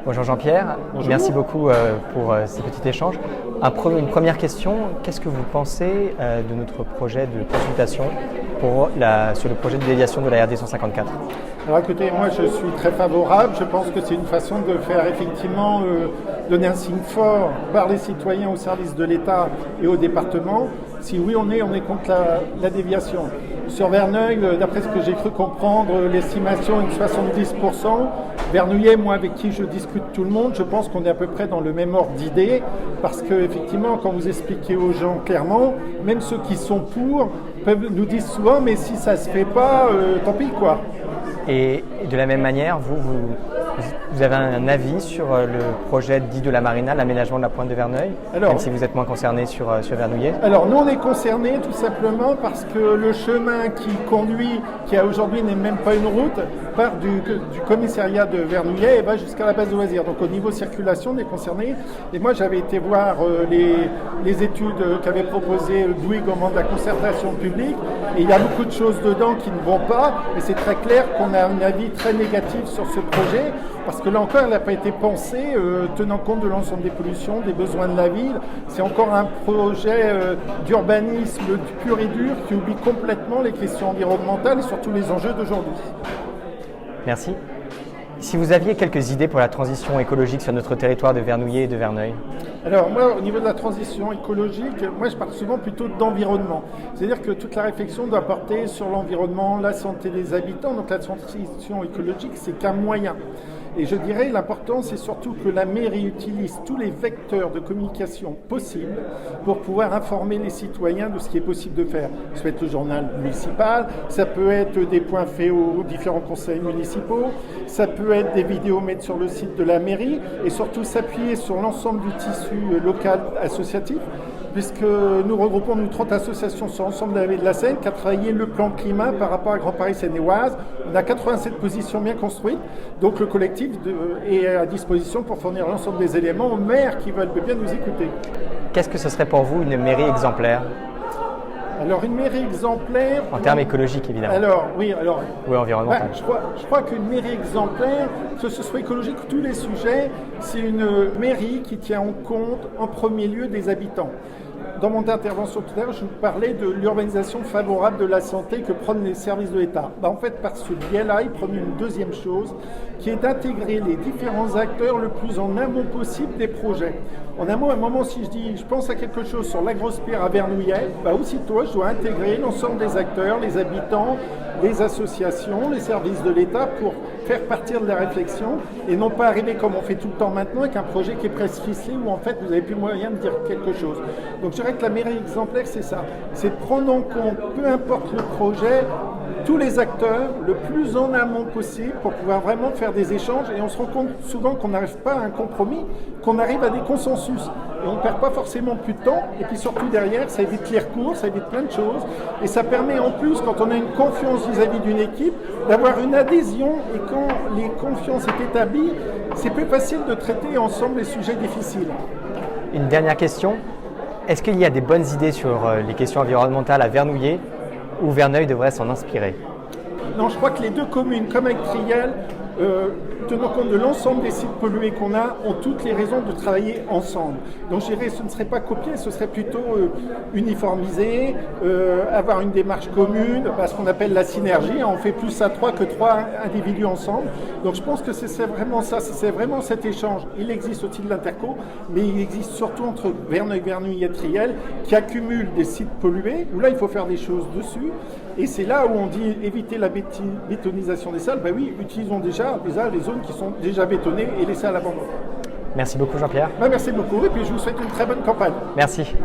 Bonjour Jean-Pierre, Bonjour. Merci beaucoup pour ce petit échange. Une première question, qu'est-ce que vous pensez de notre projet de consultation sur le projet de déviation de la RD 154 ? Alors écoutez, moi je suis très favorable, je pense que c'est une façon de faire effectivement donner un signe fort par les citoyens au service de l'État et au département. Si oui on est contre la déviation. Sur Verneuil, d'après ce que j'ai cru comprendre, l'estimation est de 70%. Vernouillet, moi avec qui je discute tout le monde, je pense qu'on est à peu près dans le même ordre d'idées, parce que effectivement quand vous expliquez aux gens clairement, même ceux qui sont pour, nous disent souvent mais si ça se fait pas, tant pis quoi. Et de la même manière, vous avez un avis sur le projet dit de la Marina, l'aménagement de la pointe de Verneuil, même si vous êtes moins concerné sur Vernouillet? Alors nous on est concernés tout simplement parce que le chemin qui conduit, qui aujourd'hui n'est même pas une route, part du commissariat de Vernouillet et va jusqu'à la base de loisirs. Donc au niveau circulation on est concernés. Et moi j'avais été voir les études qu'avait proposées Bouygues au moment de la concertation publique. Et il y a beaucoup de choses dedans qui ne vont pas. Et c'est très clair qu'on a un avis très négatif sur ce projet. Parce que là encore, elle n'a pas été pensée tenant compte de l'ensemble des pollutions, des besoins de la ville. C'est encore un projet d'urbanisme pur et dur qui oublie complètement les questions environnementales et surtout les enjeux d'aujourd'hui. Merci. Si vous aviez quelques idées pour la transition écologique sur notre territoire de Vernouillet et de Verneuil? Alors moi, au niveau de la transition écologique, moi je parle souvent plutôt d'environnement. C'est-à-dire que toute la réflexion doit porter sur l'environnement, la santé des habitants. Donc la transition écologique, c'est qu'un moyen. Et je dirais l'important, c'est surtout que la mairie utilise tous les vecteurs de communication possibles pour pouvoir informer les citoyens de ce qui est possible de faire. Ça peut être le journal municipal, ça peut être des points faits aux différents conseils municipaux, ça peut être des vidéos mises sur le site de la mairie et surtout s'appuyer sur l'ensemble du tissu local associatif, puisque nous regroupons 30 associations sur l'ensemble de la vallée de la Seine qui a travaillé le plan climat par rapport à Grand Paris Seine-et-Oise. On a 87 positions bien construites, donc le collectif est à disposition pour fournir l'ensemble des éléments aux maires qui veulent bien nous écouter. Qu'est-ce que ce serait pour vous une mairie exemplaire? Alors une mairie exemplaire... En termes écologiques évidemment. Oui, environnemental. Je crois qu'une mairie exemplaire, que ce soit écologique ou tous les sujets, c'est une mairie qui tient en compte en premier lieu des habitants. Dans mon intervention tout à l'heure, je vous parlais de l'urbanisation favorable de la santé que prennent les services de l'État. En fait, par ce biais-là, ils prennent une deuxième chose, qui est d'intégrer les différents acteurs le plus en amont possible des projets. En amont, à un moment, si je pense à quelque chose sur l'agrospire à Vernouillet, aussitôt, je dois intégrer l'ensemble des acteurs, les habitants, les associations, les services de l'État pour faire partir de la réflexion et non pas arriver comme on fait tout le temps maintenant avec un projet qui est presque ficelé où en fait vous n'avez plus moyen de dire quelque chose. Donc je dirais que la mairie exemplaire c'est ça, c'est de prendre en compte, peu importe le projet, tous les acteurs le plus en amont possible pour pouvoir vraiment faire des échanges et on se rend compte souvent qu'on n'arrive pas à un compromis, qu'on arrive à des consensus et on ne perd pas forcément plus de temps et puis surtout derrière ça évite les recours, ça évite plein de choses et ça permet en plus quand on a une confiance vis-à-vis d'une équipe d'avoir une adhésion et quand les confiances sont établies c'est plus facile de traiter ensemble les sujets difficiles. Une dernière question, est-ce qu'il y a des bonnes idées sur les questions environnementales à Vernouillet ou Verneuil devrait s'en inspirer? Non, je crois que les deux communes, comme avec Triel, tenant compte de l'ensemble des sites pollués qu'on a, ont toutes les raisons de travailler ensemble. Donc je dirais ce ne serait pas copier, ce serait plutôt uniformiser, avoir une démarche commune, ce qu'on appelle la synergie. On fait plus à 3 que 3 individus ensemble. Donc je pense que c'est vraiment ça, c'est vraiment cet échange. Il existe aussi de l'interco, mais il existe surtout entre Verneuil et Triel qui accumulent des sites pollués, où là il faut faire des choses dessus. Et c'est là où on dit éviter la bétonisation des salles. Oui, utilisons déjà les zones qui sont déjà bétonnées et laissées à l'abandon. Merci beaucoup Jean-Pierre. Merci beaucoup et puis je vous souhaite une très bonne campagne. Merci.